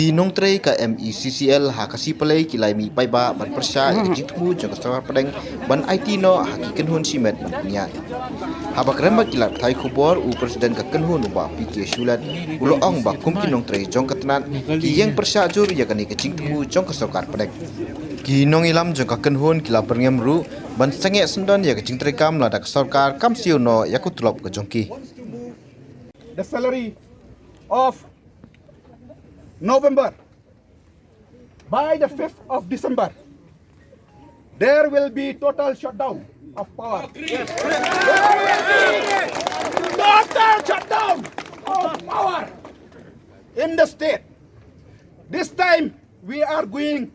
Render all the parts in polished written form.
Di nong trei ka MECCL hakasi palai kilai mi paiba ban persya jitmu jaga sawar padang ban IT no hakikan hun simet nia. Habak remba kilap thai khubor u presiden ka kenhun ba PK Shulat ulo ong ba kumkin nong trei jong katnan ki yang persya jur ya kani ka jingtmu jong ka sawkar padang. Ki nong ilam jong ka kenhun kilap berngem ru ban sange sendon ya ka jingtrei kam ladak sarkar kam siu no yakutulop ka jongki. The salary of November. By the 5th of December, there will be total shutdown of power. There will be total shutdown of power in the state. This time, we are going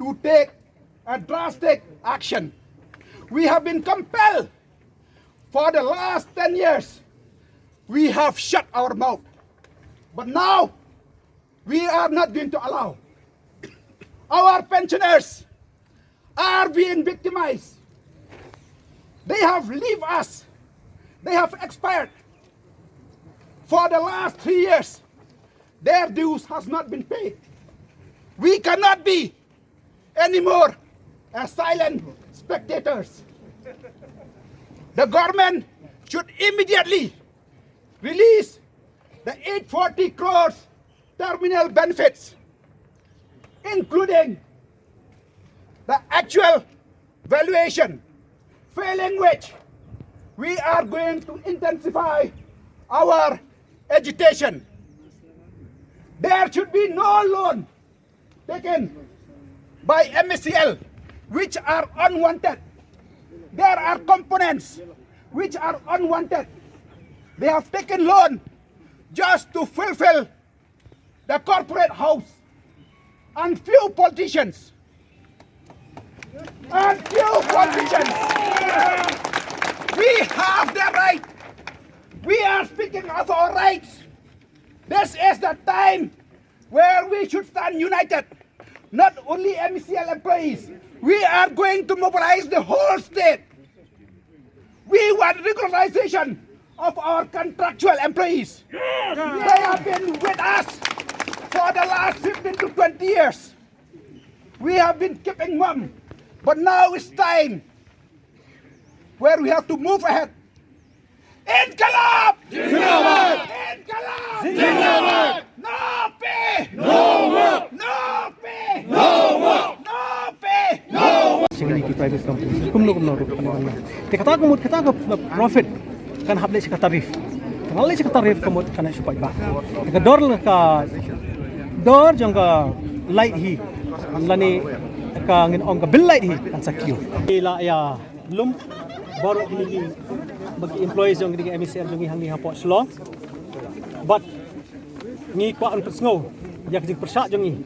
to take a drastic action. We have been compelled for the last 10 years. We have shut our mouth. But now, we are not going to allow. Our pensioners are being victimized. They have left us. They have expired. For the last 3 years, their dues has not been paid. We cannot be anymore as silent spectators. The government should immediately release the 840 crores terminal benefits, including the actual valuation, failing which we are going to intensify our agitation. There should be no loan taken by MECL which are unwanted. There are components which are unwanted. They have taken loan just to fulfill the corporate house, and few politicians we have the right. We are speaking of our rights. This is the time where we should stand united, not only MECL employees. We are going to mobilize the whole state. We want regularization of our contractual employees. They have been with us for the last 15 to 20 years. We have been keeping mum, but now it's time where we have to move ahead. Inqilab! Zindabad! Inqilab! Zindabad! No pay! No work! No pay! No work! No pay! No work! Security private companies kumno panimana te kata profit kan hable sa tarif kanale sa tarif kamot kana supay ba te dor jong ka light hi lani ka ngin ong ka bill light hi kan sakyo ila ya lum baru ini bagi employees jong di MECL jong hang ni hapo slong but ni kwa ang pesngo yak jing persa jong ni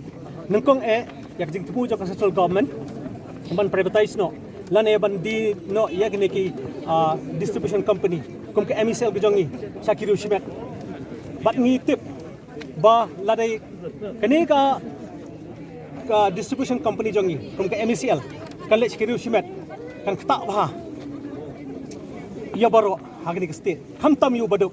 nengkong yak jing tupu jong ka central government ban privatize no lane ban di no ya gini ki distribution company kum ke MECL gejong ni sakiru shimet bat ngi tip ba ladai kani ka distribution company jong ni kum ke MECL kan le sakiru shimet kan kta ba ya baro hagni ke state kham tam yu baduk